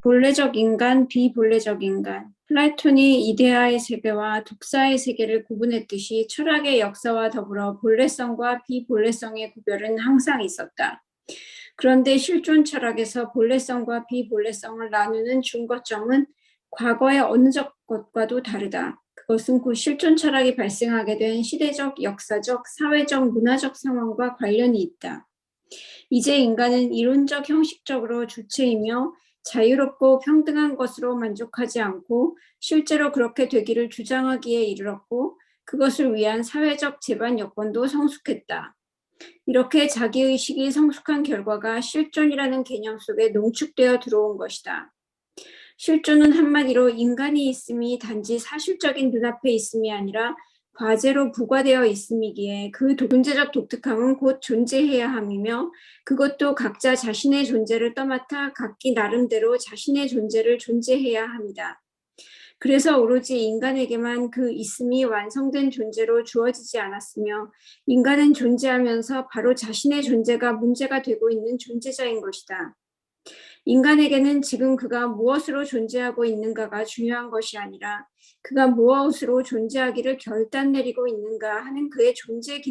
본래적 인간, 비본래적 인간. 플라톤이 이데아의 세계와 독사의 세계를 구분했듯이 철학의 역사와 더불어 본래성과 비본래성의 구별은 항상 있었다. 그런데 실존 철학에서 본래성과 비본래성을 나누는 중거점은 과거의 어느 것과도 다르다. 그것은 곧 실존 철학이 발생하게 된 시대적, 역사적, 사회적, 문화적 상황과 관련이 있다. 이제 인간은 이론적 형식적으로 주체이며 자유롭고 평등한 것으로 만족하지 않고 실제로 그렇게 되기를 주장하기에 이르렀고 그것을 위한 사회적 제반 여건도 성숙했다. 이렇게 자기의식이 성숙한 결과가 실존이라는 개념 속에 농축되어 들어온 것이다. 실존은 한마디로 인간이 있음이 단지 사실적인 눈앞에 있음이 아니라 과제로 부과되어 있음이기에 그 존재적 독특함은 곧 존재해야 함이며 그것도 각자 자신의 존재를 떠맡아 각기 나름대로 자신의 존재를 존재해야 합니다. 그래서 오로지 인간에게만 그 있음이 완성된 존재로 주어지지 않았으며 인간은 존재하면서 바로 자신의 존재가 문제가 되고 있는 존재자인 것이다. 인간에게는 지금 그가 무엇으로 존재하고 있는가가 중요한 것이 아니라 그가 무엇으로 존재하기를 결단 내리고 있는가 하는 그의 존재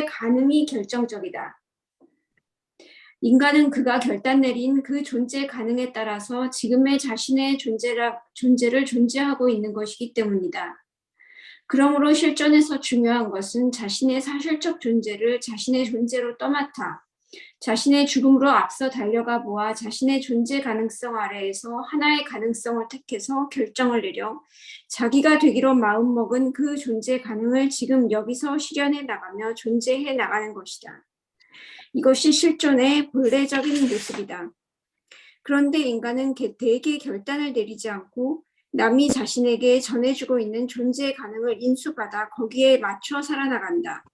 가능이 결정적이다. 인간은 그가 결단 내린 그 존재 가능에 따라서 지금의 자신의 존재를 존재하고 있는 것이기 때문이다. 그러므로 실존에서 중요한 것은 자신의 사실적 존재를 자신의 존재로 떠맡아 자신의 죽음으로 앞서 달려가 보아 자신의 존재 가능성 아래에서 하나의 가능성을 택해서 결정을 내려 자기가 되기로 마음먹은 그 존재 가능을 지금 여기서 실현해 나가며 존재해 나가는 것이다. 이것이 실존의 본래적인 모습이다. 그런데 인간은 대개 결단을 내리지 않고 남이 자신에게 전해주고 있는 존재 가능을 인수받아 거기에 맞춰 살아나간다.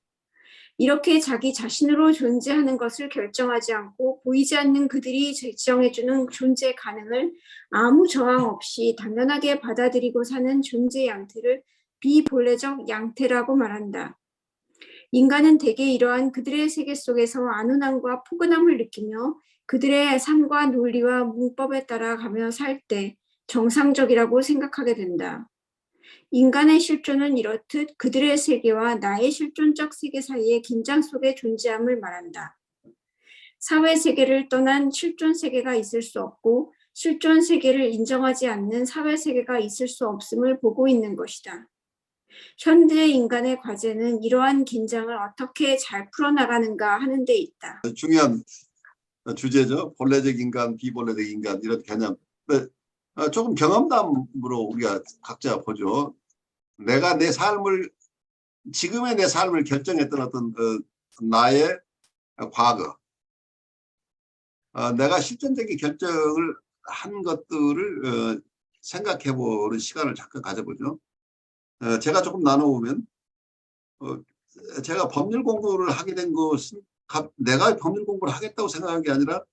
이렇게 자기 자신으로 존재하는 것을 결정하지 않고 보이지 않는 그들이 지정해주는 존재 가능을 아무 저항 없이 당연하게 받아들이고 사는 존재 양태를 비본래적 양태라고 말한다. 인간은 대개 이러한 그들의 세계 속에서 안온함과 포근함을 느끼며 그들의 삶과 논리와 문법에 따라가며 살 때 정상적이라고 생각하게 된다. 인간의 실존은 이렇듯 그들의 세계와 나의 실존적 세계 사이의 긴장 속에 존재함을 말한다. 사회 세계를 떠난 실존 세계가 있을 수 없고 실존 세계를 인정하지 않는 사회 세계가 있을 수 없음을 보고 있는 것이다. 현대 인간의 과제는 이러한 긴장을 어떻게 잘 풀어나가는가 하는 데 있다. 중요한 주제죠. 본래적 인간, 비본래적 인간 이런 개념. 조금 경험담으로 우리가 각자 보죠. 내가 내 삶을 지금의 내 삶을 결정했던 어떤 나의 과거, 내가 실존적인 결정을 한 것들을 생각해보는 시간을 잠깐 가져보죠. 제가 조금 나눠보면 제가 법률 공부를 하게 된 것은 내가 법률 공부를 하겠다고 생각한 게 아니라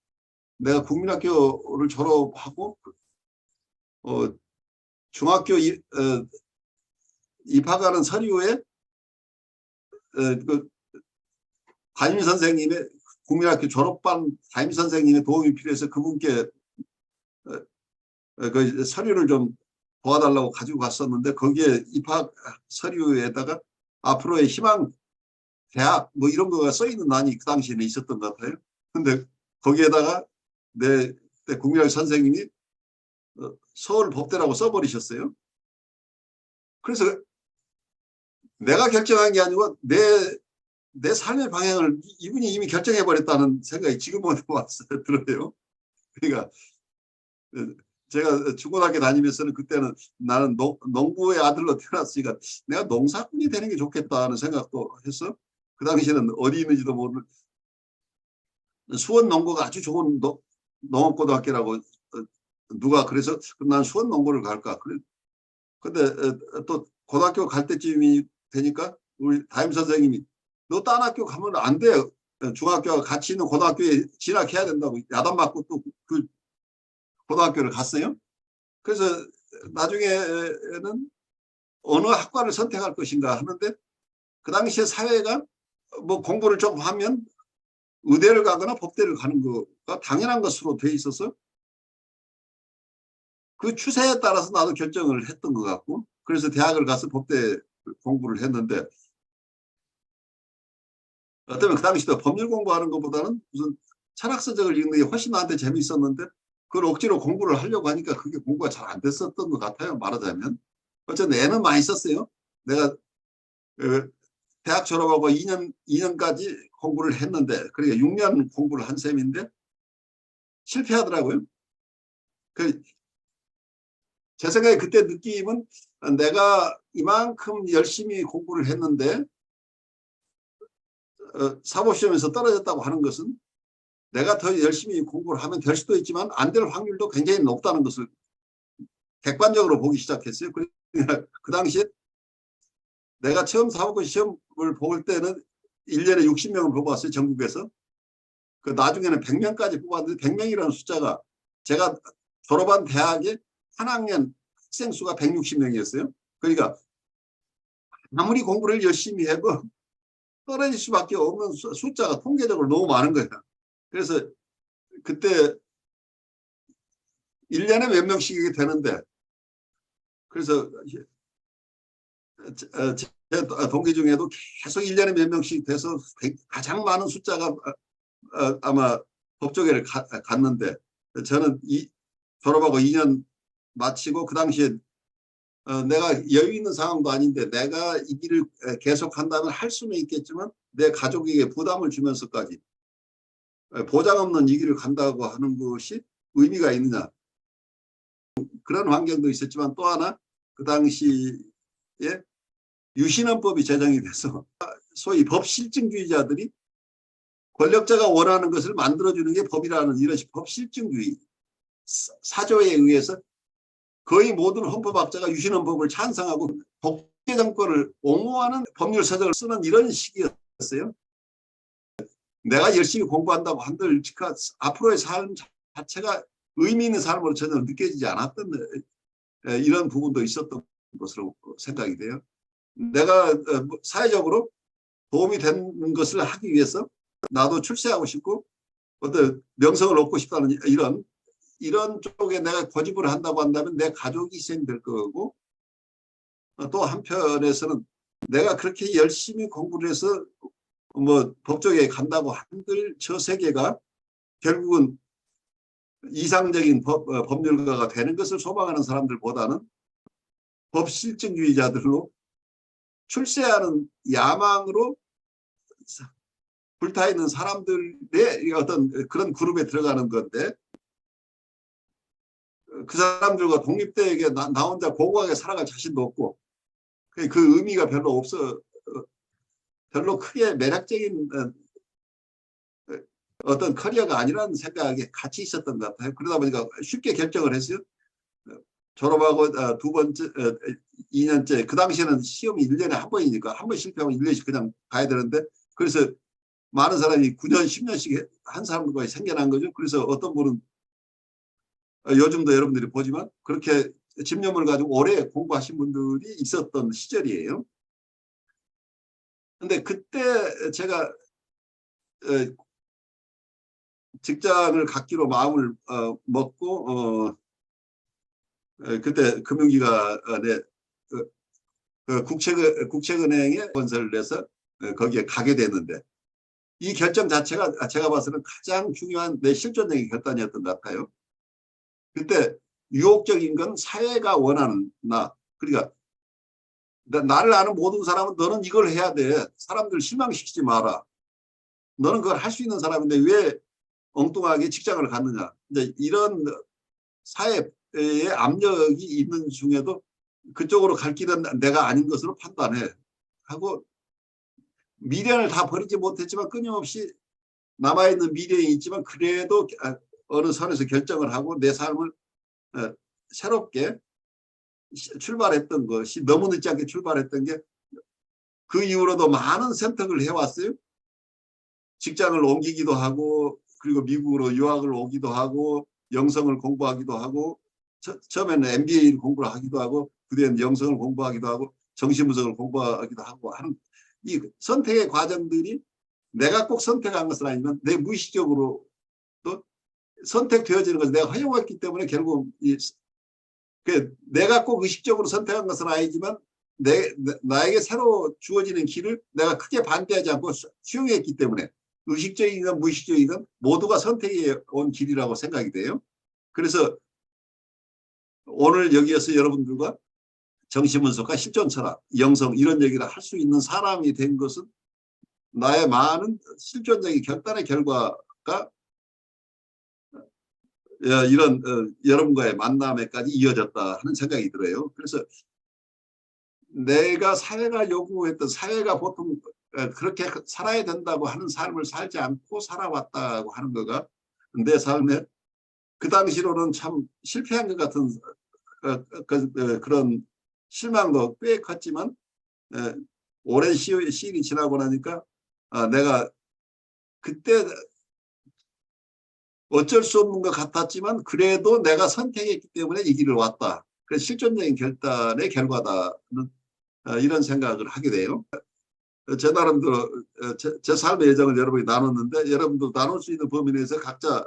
내가 국민학교를 졸업하고 중학교 입학하는 서류에 그 담임선생님의 국민학교 졸업반 담임선생님의 도움이 필요해서 그분께 그 서류를 좀 도와달라고 가지고 갔었는데 거기에 입학 서류에다가 앞으로의 희망 대학 뭐 이런 거가 써 있는 난이 그 당시에는 있었던 것 같아요. 근데 거기에다가 내 국민학교 선생님이 서울법대라고 써버리셨어요. 그래서 내가 결정한 게 아니고 내 삶의 방향을 이분이 이미 결정해버렸다는 생각이 지금은 왔어요. 들어요. 그러니까 제가 중고등학교 다니면서는 그때는 나는 농부의 아들로 태어났으니까 내가 농사꾼이 되는 게 좋겠다는 생각도 했어. 그 당시에는 어디 있는지도 모르는 수원 농고가 아주 좋은 농업고등학교라고 누가 그래서 난 수원 농고를 갈까. 근데 또 고등학교 갈 때쯤이 되니까 우리 담임 선생님이 너 딴 학교 가면 안 돼. 중학교와 같이 있는 고등학교에 진학해야 된다고 야단 맞고 또 그 고등학교를 갔어요. 그래서 나중에는 어느 학과를 선택할 것인가 하는데 그 당시에 사회가 뭐 공부를 조금 하면 의대를 가거나 법대를 가는 거가 당연한 것으로 돼 있어서 그 추세에 따라서 나도 결정을 했던 것 같고, 그래서 대학을 가서 법대 공부를 했는데, 어쩌면 그 당시도 법률 공부하는 것보다는 무슨 철학서적을 읽는 게 훨씬 나한테 재미있었는데, 그걸 억지로 공부를 하려고 하니까 그게 공부가 잘 안 됐었던 것 같아요, 말하자면. 어쨌든 애는 많이 썼어요. 내가 대학 졸업하고 2년까지 공부를 했는데, 그러니까 6년 공부를 한 셈인데, 실패하더라고요. 제 생각에 그때 느낌은 내가 이만큼 열심히 공부를 했는데 사법시험에서 떨어졌다고 하는 것은 내가 더 열심히 공부를 하면 될 수도 있지만 안 될 확률도 굉장히 높다는 것을 객관적으로 보기 시작했어요. 그러니까 그 당시에 내가 처음 사법고 시험을 볼 때는 1년에 60명을 뽑았어요. 전국에서. 그 나중에는 100명까지 뽑았는데 100명이라는 숫자가 제가 졸업한 대학의 한 학년 학생 수가 160명이었어요. 그러니까 아무리 공부를 열심히 해도 떨어질 수밖에 없는 숫자가 통계적으로 너무 많은 거야. 그래서 그때 1년에 몇 명씩 되는데, 그래서 제 동기 중에도 계속 1년에 몇 명씩 돼서 가장 많은 숫자가 아마 법조계를 갔는데, 저는 졸업하고 2년 마치고 그 당시에 내가 여유 있는 상황도 아닌데 내가 이 길을 계속한다면 할 수는 있겠지만 내 가족에게 부담을 주면서까지 보장 없는 이 길을 간다고 하는 것이 의미가 있느냐. 그런 환경도 있었지만 또 하나 그 당시에 유신헌법이 제정이 돼서 소위 법실증주의자들이 권력자가 원하는 것을 만들어주는 게 법이라는 이런 법실증주의 사조에 의해서 거의 모든 헌법학자가 유신헌법을 찬성하고 독재 정권을 옹호하는 법률 서적을 쓰는 이런 시기였어요. 내가 열심히 공부한다고 한들 앞으로의 삶 자체가 의미 있는 삶으로 전혀 느껴지지 않았던 이런 부분도 있었던 것으로 생각이 돼요. 내가 사회적으로 도움이 되는 것을 하기 위해서 나도 출세하고 싶고 어떤 명성을 얻고 싶다는 이런 쪽에 내가 고집을 한다고 한다면 내 가족이 희생될 거고, 또 한편에서는 내가 그렇게 열심히 공부를 해서 뭐 법조계에 간다고 한들 저 세계가 결국은 이상적인 법률가가 되는 것을 소망하는 사람들보다는 법실증주의자들로 출세하는 야망으로 불타있는 사람들의 어떤 그런 그룹에 들어가는 건데, 그 사람들과 독립되게 나 혼자 고고하게 살아갈 자신도 없고 그 의미가 별로 없어, 별로 크게 매력적인 어떤 커리어가 아니라는 생각에 같이 있었던 것 같아요. 그러다 보니까 쉽게 결정을 했어요. 졸업하고 두 번째 2년째, 그 당시에는 시험이 1년에 한 번이니까 한 번 실패하면 1년씩 그냥 가야 되는데, 그래서 많은 사람이 9년 10년씩 한 사람들과 생겨난 거죠. 그래서 어떤 분은 요즘도 여러분들이 보지만 그렇게 집념을 가지고 오래 공부하신 분들이 있었던 시절이에요. 근데 그때 제가 직장을 갖기로 마음을 먹고 그때 금융기관에 국책은행에 건설을 해서 거기에 가게 됐는데, 이 결정 자체가 제가 봐서는 가장 중요한 내 실존적인 결단이었던 것 같아요. 그때 유혹적인 건 사회가 원하는 그러니까 나를 아는 모든 사람은 너는 이걸 해야 돼. 사람들 실망시키지 마라. 너는 그걸 할 수 있는 사람인데 왜 엉뚱하게 직장을 갔느냐. 이제 이런 사회의 압력이 있는 중에도 그쪽으로 갈 길은 내가 아닌 것으로 판단해 하고, 미련을 다 버리지 못했지만 끊임없이 남아있는 미련이 있지만 그래도 어느 선에서 결정을 하고 내 삶을 새롭게 출발했던 것이, 너무 늦지 않게 출발했던 게 그 이후로도 많은 선택을 해왔어요. 직장을 옮기기도 하고, 그리고 미국으로 유학을 오기도 하고, 영성을 공부하기도 하고, 처음에는 MBA를 공부를 하기도 하고, 그 뒤에는 영성을 공부하기도 하고, 정신분석을 공부하기도 하고 하는 이 선택의 과정들이 내가 꼭 선택한 것은 아니지만 내 무의식적으로 또 선택되어지는 것을 내가 허용했기 때문에 결국 내가 꼭 의식적으로 선택한 것은 아니지만 나에게 새로 주어지는 길을 내가 크게 반대하지 않고 수용했기 때문에 의식적이건 무의식적이건 모두가 선택해 온 길이라고 생각이 돼요. 그래서 오늘 여기에서 여러분들과 정신분석과 실존 철학, 영성 이런 얘기를 할 수 있는 사람이 된 것은 나의 많은 실존적인 결단의 결과가 이런 여러분과의 만남에까지 이어졌다 하는 생각이 들어요. 그래서 내가 사회가 요구했던 사회가 보통 그렇게 살아야 된다고 하는 삶을 살지 않고 살아왔다고 하는 거가 내 삶에 그 당시로는 참 실패한 것 같은 그런 실망도 꽤 컸지만 오랜 시일이 지나고 나니까 내가 그때 어쩔 수 없는 것 같았지만 그래도 내가 선택했기 때문에 이 길을 왔다. 그래서 실존적인 결단의 결과다는 이런 생각을 하게 돼요. 제 나름대로 제 삶의 여정을 여러분이 나눴는데 여러분도 나눌 수 있는 범위 내에서 각자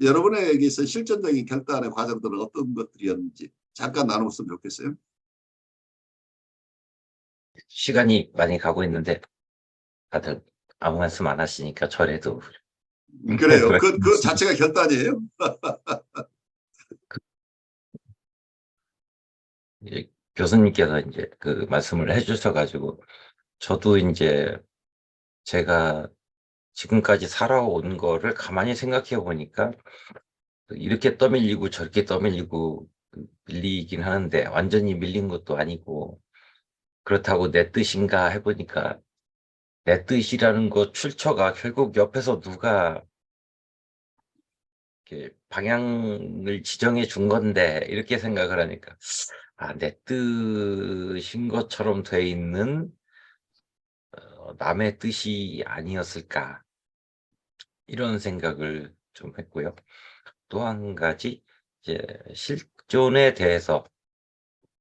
여러분에게서 실존적인 결단의 과정들은 어떤 것들이었는지 잠깐 나눴으면 좋겠어요. 시간이 많이 가고 있는데 다들 아무 말씀 안 하시니까 저래도 그래요. 그 자체가 결단이에요. 이제 교수님께서 이제 그 말씀을 해주셔가지고 저도 이제 제가 지금까지 살아온 거를 가만히 생각해 보니까 이렇게 떠밀리고 저렇게 떠밀리고 밀리긴 하는데 완전히 밀린 것도 아니고 그렇다고 내 뜻인가 해보니까 내 뜻이라는 거 출처가 결국 옆에서 누가 이렇게 방향을 지정해 준 건데 이렇게 생각을 하니까 내 뜻인 것처럼 돼 있는 남의 뜻이 아니었을까 이런 생각을 좀 했고요. 또 한 가지 이제 실존에 대해서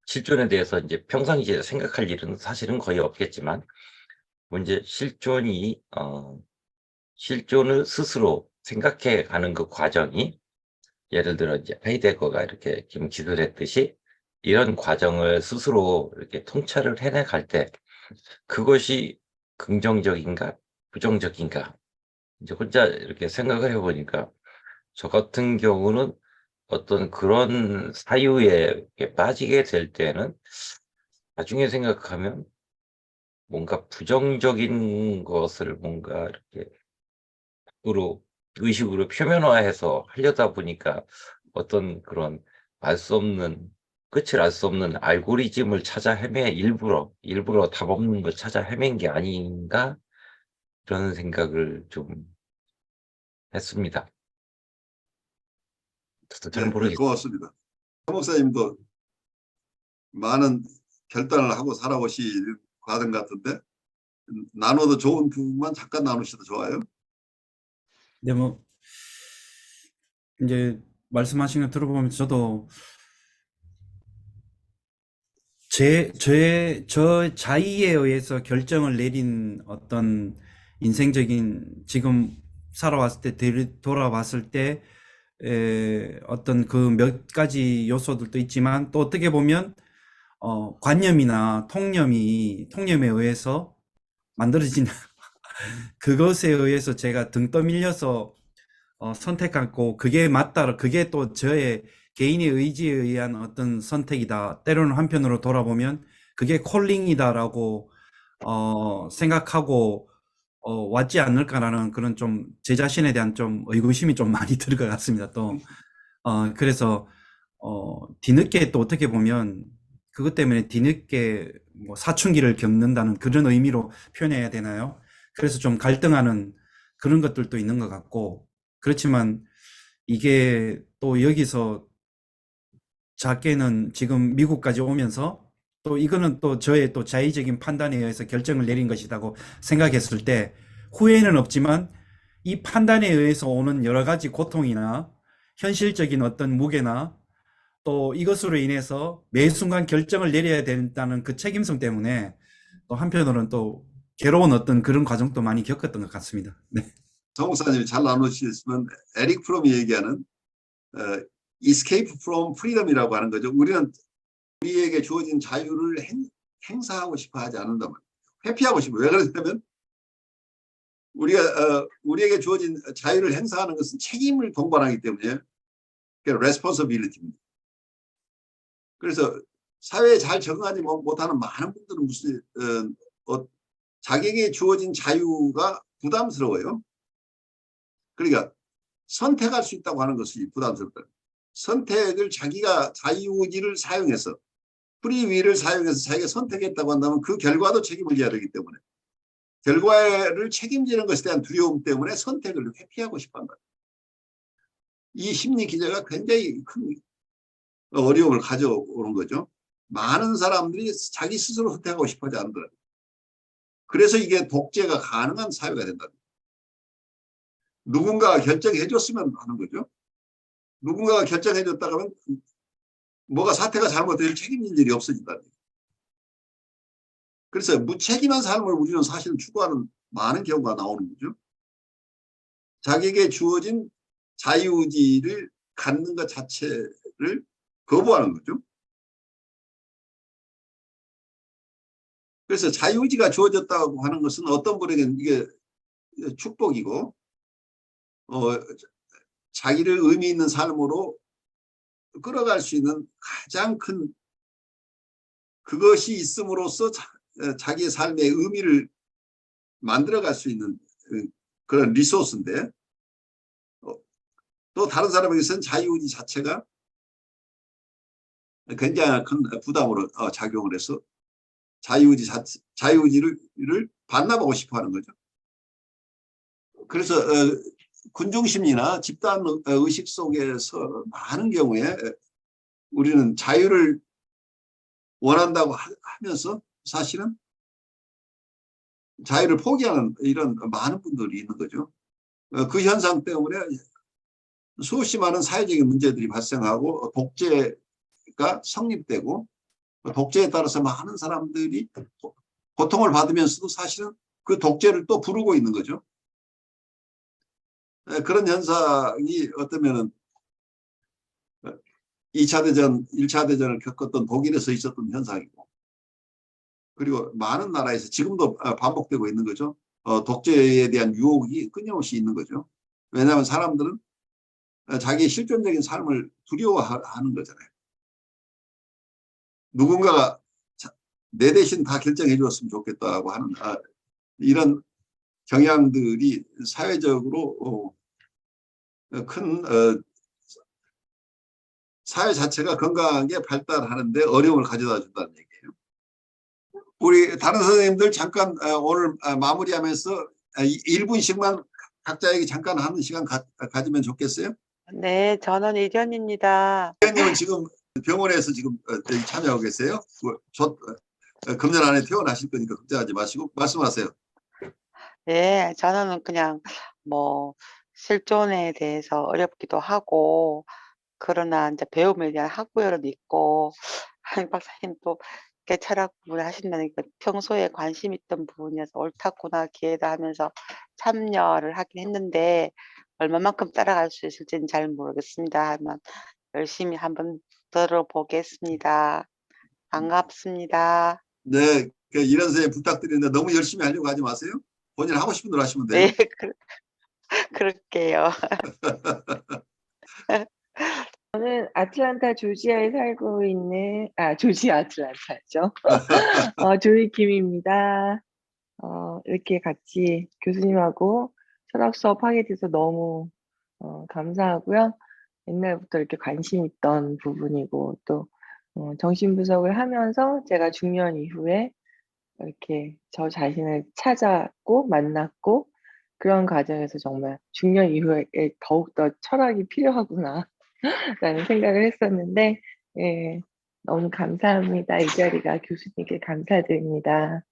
이제 평상시에 생각할 일은 사실은 거의 없겠지만 이제 실존을 스스로 생각해 가는 그 과정이 예를 들어 이제 하이데거가 이렇게 지금 기술했듯이 이런 과정을 스스로 이렇게 통찰을 해내 갈 때 그것이 긍정적인가 부정적인가 이제 혼자 이렇게 생각을 해보니까 저 같은 경우는 어떤 그런 사유에 이렇게 빠지게 될 때는 나중에 생각하면 뭔가 부정적인 것을 뭔가 이렇게 의식으로 표면화해서 하려다 보니까 어떤 그런 끝을 알 수 없는 알고리즘을 찾아 일부러 답 없는 걸 찾아 헤맨 게 아닌가 그런 생각을 좀 했습니다. 저도 잘 네, 모르겠어요. 고맙습니다. 한 목사님도 많은 결단을 하고 살아오신 과정 같은데 나눠도 좋은 부분만 잠깐 나누셔도 좋아요. 네, 뭐 이제 말씀하신 거 들어보면 저도 저 자의에 의해서 결정을 내린 어떤 인생적인 지금 살아왔을 때 돌아봤을 때 어떤 그 몇 가지 요소들도 있지만 또 어떻게 보면 관념이나 통념에 의해서 만들어진 그것에 의해서 제가 등 떠밀려서 선택하고 그게 맞다. 그게 또 저의 개인의 의지에 의한 어떤 선택이다. 때로는 한편으로 돌아보면 그게 콜링이다라고 생각하고 왔지 않을까라는 그런 좀 제 자신에 대한 좀 의구심이 좀 많이 들 것 같습니다. 또 그래서 뒤늦게 또 어떻게 보면 그것 때문에 뒤늦게 뭐 사춘기를 겪는다는 그런 의미로 표현해야 되나요? 그래서 좀 갈등하는 그런 것들도 있는 것 같고 그렇지만 이게 또 여기서 작게는 지금 미국까지 오면서 또 이거는 또 저의 또 자의적인 판단에 의해서 결정을 내린 것이라고 생각했을 때 후회는 없지만 이 판단에 의해서 오는 여러 가지 고통이나 현실적인 어떤 무게나 또 이것으로 인해서 매 순간 결정을 내려야 된다는 그 책임성 때문에 또 한편으로는 또 괴로운 어떤 그런 과정도 많이 겪었던 것 같습니다. 네. 정 목사님이 잘 나누시지만 에릭 프롬이 얘기하는 escape from freedom이라고 하는 거죠. 우리는 우리에게 주어진 자유를 행사하고 싶어 하지 않는단 말이에요. 회피하고 싶어요. 왜 그러냐면 우리에게 주어진 자유를 행사하는 것은 책임을 동반하기 때문에 그게 responsibility입니다. 그래서 사회에 잘 적응하지 못하는 많은 분들은 무슨 자기에게 주어진 자유가 부담스러워요. 그러니까 선택할 수 있다고 하는 것이 부담스럽다. 선택을 자기가 자유의지를 사용해서 프리윌을 사용해서 자기가 선택했다고 한다면 그 결과도 책임을 져야 되기 때문에 결과를 책임지는 것에 대한 두려움 때문에 선택을 회피하고 싶어 한다. 이 심리 기제가 굉장히 큰 어려움을 가져오는 거죠. 많은 사람들이 자기 스스로 선택하고 싶어 하지 않더라고요. 그래서 이게 독재가 가능한 사회가 된다. 누군가가 결정해 줬으면 하는 거죠. 누군가가 결정해 줬다가 하면 뭐가 사태가 잘못되면 책임질 일이 없어진다. 그래서 무책임한 삶을 우리는 사실은 추구하는 많은 경우가 나오는 거죠. 자기에게 주어진 자유의지를 갖는 것 자체를 거부하는 거죠. 그래서 자유의지가 주어졌다고 하는 것은 어떤 분에게는 이게 축복이고 자기를 의미 있는 삶으로 끌어갈 수 있는 가장 큰 그것이 있음으로써 자기의 삶의 의미를 만들어갈 수 있는 그런 리소스인데 또 다른 사람에게서는 자유의지 자체가 굉장히 큰 부담으로 작용을 해서 자유의지를 반납하고 싶어 하는 거죠. 그래서 군중심리나 집단 의식 속에서 많은 경우에 우리는 자유를 원한다고 하면서 사실은 자유를 포기하는 이런 많은 분들이 있는 거죠. 그 현상 때문에 수없이 많은 사회적인 문제들이 발생하고 독재가 성립되고 독재에 따라서 많은 사람들이 고통을 받으면서도 사실은 그 독재를 또 부르고 있는 거죠. 그런 현상이 어쩌면은 2차 대전, 1차 대전을 겪었던 독일에서 있었던 현상이고 그리고 많은 나라에서 지금도 반복되고 있는 거죠. 독재에 대한 유혹이 끊임없이 있는 거죠. 왜냐하면 사람들은 자기의 실존적인 삶을 두려워하는 거잖아요. 누군가가 내 대신 다 결정해 줬으면 좋겠다고 하는 이런 경향들이 사회적으로 큰 사회 자체가 건강하게 발달하는데 어려움을 가져다 준다는 얘기예요. 우리 다른 선생님들 잠깐 오늘 마무리하면서 1분씩만 각자에게 잠깐 하는 시간 가지면 좋겠어요? 네, 저는 이련입니다. 의원님은 지금 병원에서 지금 참여하고 계세요? 금년 안에 퇴원하실 거니까 걱정하지 마시고 말씀하세요. 네, 저는 그냥 뭐 실존에 대해서 어렵기도 하고 그러나 이제 배움에 대한 학구열은 있고 한 박사님 또 이렇게 철학 부분을 하신다니까 평소에 관심 있던 부분이어서 옳다구나 기회다 하면서 참여를 하긴 했는데 얼마만큼 따라갈 수 있을지는 잘 모르겠습니다. 하지만 열심히 한번 들어보겠습니다. 반갑습니다. 네, 이런 선생님 부탁드리는데 너무 열심히 하려고 하지 마세요. 본인 하고 싶은 대로 하시면 돼요. 네, 그럴게요. 저는 아틀란타 조지아에 살고 있는 조지아 아틀란타죠. 조이 김입니다. 이렇게 같이 교수님하고 철학 수업 하게 돼서 너무 감사하고요. 옛날부터 이렇게 관심 있던 부분이고 또 정신분석을 하면서 제가 중년 이후에 이렇게 저 자신을 찾았고 만났고 그런 과정에서 정말 중년 이후에 더욱더 철학이 필요하구나 라는 생각을 했었는데 예, 너무 감사합니다. 이 자리가 교수님께 감사드립니다.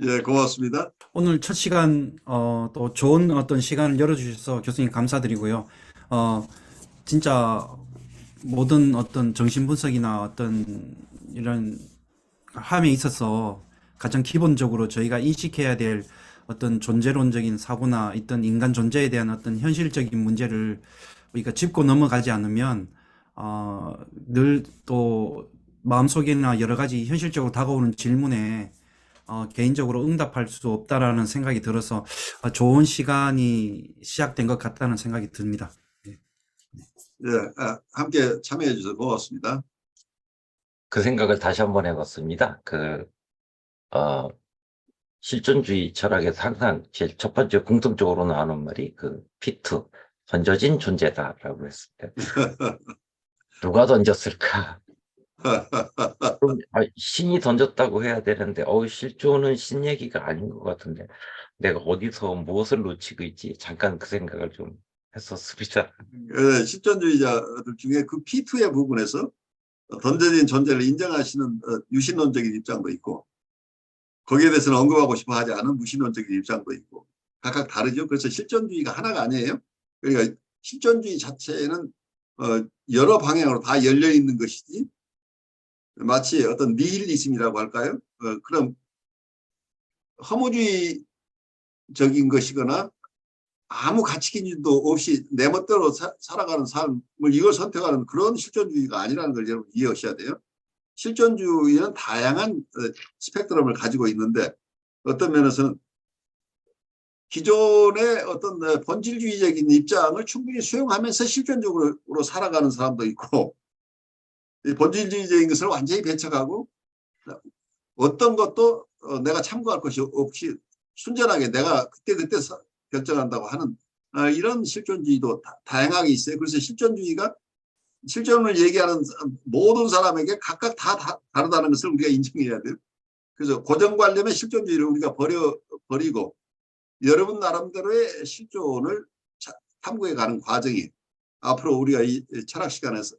예, 고맙습니다. 오늘 첫 시간 또 좋은 어떤 시간을 열어주셔서 교수님 감사드리고요. 진짜 모든 어떤 정신분석이나 어떤 이런 함에 있어서 가장 기본적으로 저희가 인식해야 될 어떤 존재론적인 사고나 있던 인간 존재에 대한 어떤 현실적인 문제를 우리가 짚고 넘어가지 않으면 늘 또 마음속에나 여러 가지 현실적으로 다가오는 질문에 개인적으로 응답할 수 없다라는 생각이 들어서 좋은 시간이 시작된 것 같다는 생각이 듭니다. 예, 함께 참여해 주셔서 고맙습니다. 그 생각을 다시 한번 해봤습니다. 실존주의 철학에서 항상 제일 첫 번째 공통적으로 나오는 말이 P2, 던져진 존재다라고 했을 때 누가 던졌을까? 그럼 신이 던졌다고 해야 되는데 실존은 신 얘기가 아닌 것 같은데 내가 어디서 무엇을 놓치고 있지? 잠깐 그 생각을 좀 했었습니다. 실존주의자들 중에 그 P2의 부분에서 던져진 존재를 인정하시는 유신론적인 입장도 있고, 거기에 대해서는 언급하고 싶어 하지 않은 무신론적인 입장도 있고, 각각 다르죠. 그래서 실존주의가 하나가 아니에요. 그러니까 실존주의 자체는 여러 방향으로 다 열려 있는 것이지, 마치 어떤 니힐리즘이라고 할까요? 그런 허무주의적인 것이거나 아무 가치 기준도 없이 내 멋대로 살아가는 삶을 이걸 선택하는 그런 실존주의가 아니라는 걸 여러분 이해하셔야 돼요. 실존주의는 다양한 스펙트럼을 가지고 있는데, 어떤 면에서는 기존의 어떤 본질주의적인 입장을 충분히 수용하면서 실존적으로 살아가는 사람도 있고, 본질주의적인 것을 완전히 배척하고 어떤 것도 내가 참고할 것이 없이 순전하게 내가 그때 결정한다고 하는 이런 실존주의도 다양하게 있어요. 그래서 실존을 얘기하는 모든 사람에게 각각 다 다르다는 것을 우리가 인정해야 돼요. 그래서 고정관념의 실존주의를 우리가 버리고 여러분 나름대로의 실존을 탐구해 가는 과정이 앞으로 우리가 이 철학 시간에서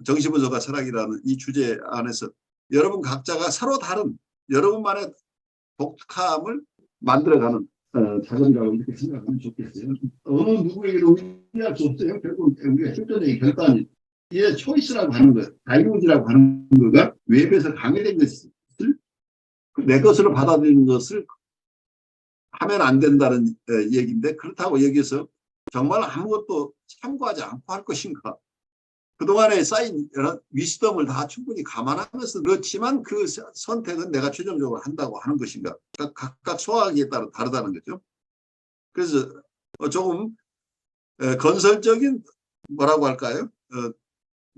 정신분석과 철학이라는 이 주제 안에서 여러분 각자가 서로 다른 여러분만의 독특함을 만들어가는 작업이라고 이렇게 생각하면 좋겠어요. 어느 누구에게도 의미할 수 없어요. 결국 우리가 실존적인 결단이 이게 초이스라고 하는 것, 다이로지라고 하는 거가 웹에서 강요된 것을 내 것으로 받아들이는 것을 하면 안 된다는 얘기인데, 그렇다고 여기서 정말 아무것도 참고하지 않고 할 것인가? 그동안에 쌓인 여러 위스덤을 다 충분히 감안하면서 그렇지만 그 선택은 내가 최종적으로 한다고 하는 것인가? 각각 소화하기에 따라 다르다는 거죠. 그래서 조금 건설적인 뭐라고 할까요?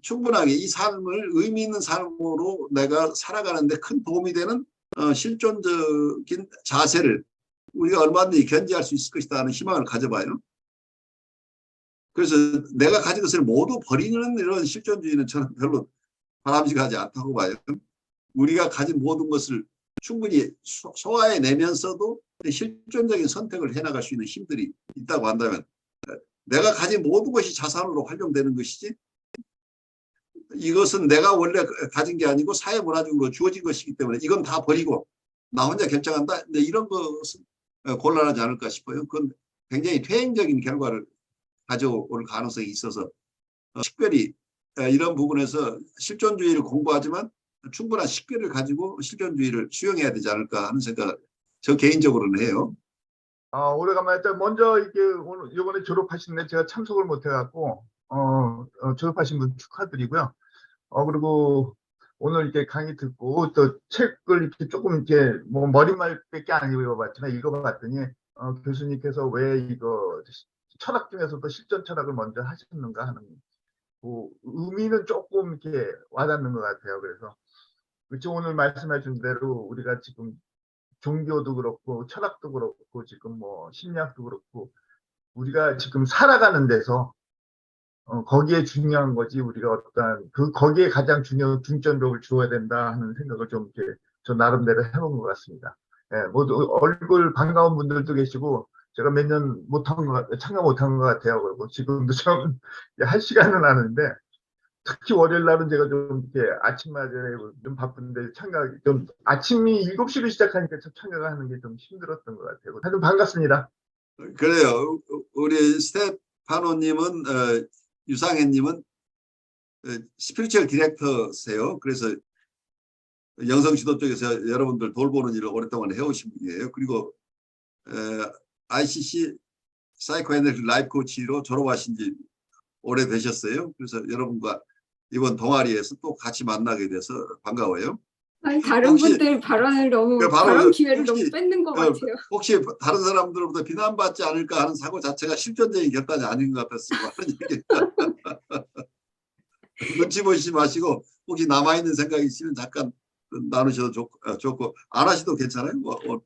충분하게 이 삶을 의미 있는 삶으로 내가 살아가는데 큰 도움이 되는 실존적인 자세를 우리가 얼마든지 견지할 수 있을 것이다 하는 희망을 가져봐요. 그래서 내가 가진 것을 모두 버리는 이런 실존주의는 저는 별로 바람직하지 않다고 봐요. 우리가 가진 모든 것을 충분히 소화해내면서도 실존적인 선택을 해나갈 수 있는 힘들이 있다고 한다면 내가 가진 모든 것이 자산으로 활용되는 것이지, 이것은 내가 원래 가진 게 아니고 사회문화적으로 주어진 것이기 때문에 이건 다 버리고 나 혼자 결정한다. 근데 이런 것은 곤란하지 않을까 싶어요. 그건 굉장히 퇴행적인 결과를 가져올 가능성이 있어서 식별이 이런 부분에서 실존주의를 공부하지만 충분한 식별을 가지고 실존주의를 수용해야 되지 않을까 하는 생각을 저 개인적으로는 해요. 오래간만에 먼저 오늘 이번에 졸업하신데 제가 참석을 못해갖고 졸업하신 분 축하드리고요. 그리고 오늘 이렇게 강의 듣고 또 책을 이렇게 조금 이렇게 뭐 머릿말밖에 안 읽어봤지만 읽어봤더니 교수님께서 왜 이거 철학 중에서도 실존 철학을 먼저 하셨는가 하는 그 의미는 조금 이렇게 와닿는 것 같아요. 그래서 오늘 말씀하신 대로 우리가 지금 종교도 그렇고 철학도 그렇고 지금 뭐 심리학도 그렇고 우리가 지금 살아가는 데서 거기에 중요한 거지 우리가 어떤 거기에 가장 중점적으로 주어야 된다 하는 생각을 좀 이렇게 저 나름대로 해본 것 같습니다. 예, 모두 얼굴 반가운 분들도 계시고 제가 몇 년 참가 못한 것 같아요. 그리고 지금도 좀 할 시간은 나는데 특히 월요일 날은 제가 좀 이렇게 아침마다 좀 바쁜데 좀 아침이 7시로 시작하니까 참가가 하는 게 좀 힘들었던 것 같아요. 하여튼 반갑습니다. 그래요. 우리 스테파노님은 유상혜님은 스피리추얼 디렉터세요. 그래서 영성 지도 쪽에서 여러분들 돌보는 일을 오랫동안 해오신 분이에요. 그리고 ICC 사이코애널리 라이프 코치로 졸업하신 지 오래되셨어요. 그래서 여러분과 이번 동아리에서 또 같이 만나게 돼서 반가워요. 아니, 다른 혹시- 분들 발언을 너무 그 바로 발언 기회를 혹시- 너무 뺏는 것 같아요. 혹시 다른 사람들로부터 비난받지 않을까 하는 사고 자체가 실존적인 결단이 아닌 것 같았어요. 하는 얘기. 눈치 보시지 마시고 혹시 남아있는 생각이 있으면 잠깐 나누셔도 좋고 안 하셔도 괜찮아요.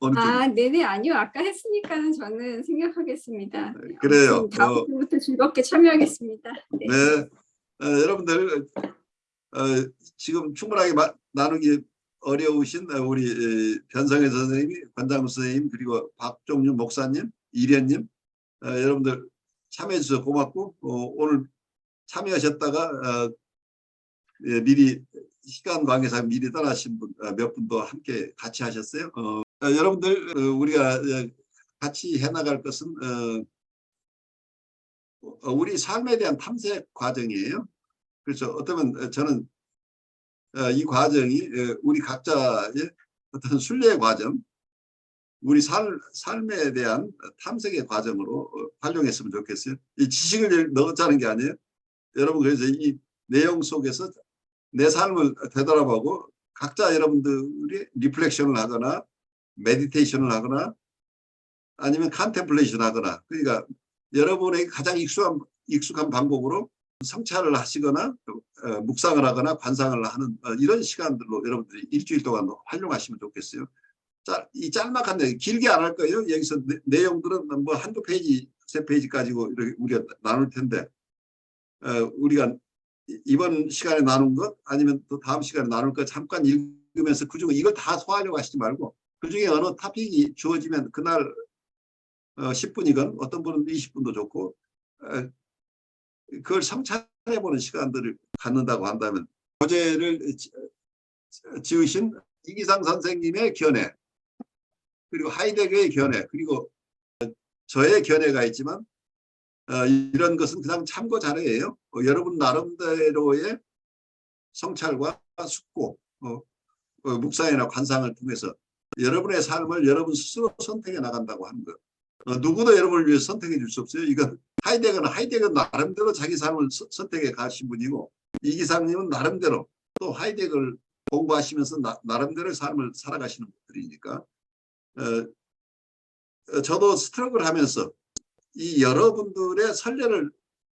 어느 쪽? 아, 네네, 아니요. 아까 했으니까는 저는 생략하겠습니다. 네, 그래요. 아무튼 다음 주부터 즐겁게 참여하겠습니다. 네. 네, 여러분들 지금 충분하게 나누기 어려우신 우리 변성혜 선생님이, 권장무 선생님, 그리고 박종윤 목사님, 이련님, 여러분들 참여해 주셔서 고맙고 오늘 참여하셨다가 미리 시간 관계상 미리 떠나신 분 몇 분도 함께 같이 하셨어요. 여러분들 우리가 같이 해나갈 것은 우리 삶에 대한 탐색 과정이에요. 그렇죠. 어쩌면 저는 이 과정이 우리 각자의 어떤 순례의 과정, 우리 삶에 대한 탐색의 과정으로 활용했으면 좋겠어요. 이 지식을 넣었자는 게 아니에요. 여러분, 그래서 이 내용 속에서 내 삶을 되돌아보고 각자 여러분들이 리플렉션을 하거나 메디테이션을 하거나 아니면 컨템플레이션 하거나, 그러니까 여러분에게 가장 익숙한 방법으로 성찰을 하시거나 묵상을 하거나 관상을 하는 이런 시간들로 여러분들이 일주일 동안 활용하시면 좋겠어요. 이 짤막한 내용, 길게 안 할 거예요. 여기서 내용들은 뭐 한두 페이지, 세 페이지 가지고 이렇게 우리가 나눌 텐데, 우리가 이번 시간에 나눈 것 아니면 또 다음 시간에 나눌 것 잠깐 읽으면서 그중에 이걸 다 소화하려고 하시지 말고 그중에 어느 토픽이 주어지면 그날 10분이건 어떤 분은 20분도 좋고 그걸 성찰해보는 시간들을 갖는다고 한다면, 교재를 지으신 이기상 선생님의 견해, 그리고 하이데거의 견해, 그리고 저의 견해가 있지만 이런 것은 그냥 참고 자료예요. 여러분 나름대로의 성찰과 숙고, 묵상이나 관상을 통해서 여러분의 삶을 여러분 스스로 선택해 나간다고 하는 것. 누구도 여러분을 위해서 선택해 줄 수 없어요. 이건 하이데거 나름대로 자기 삶을 선택해 가신 분이고, 이기상님은 나름대로 또 하이데거를 공부하시면서 나름대로의 삶을 살아가시는 분들이니까 저도 스트럭을 하면서 이 여러분들의 선례를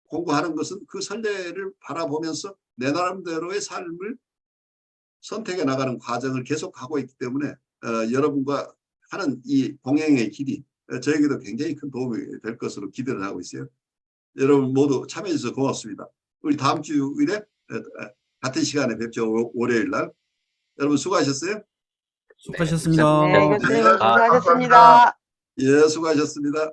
공부하는 것은 그 선례를 바라보면서 내 나름대로의 삶을 선택해 나가는 과정을 계속하고 있기 때문에 여러분과 하는 이 동행의 길이 저에게도 굉장히 큰 도움이 될 것으로 기대를 하고 있어요. 여러분 모두 참여해 주셔서 고맙습니다. 우리 다음 주일에 같은 시간에 뵙죠. 월요일 날. 여러분 수고하셨어요. 수고하셨습니다. 네, 교수님 네. 수고하셨습니다. 예, 수고하셨습니다.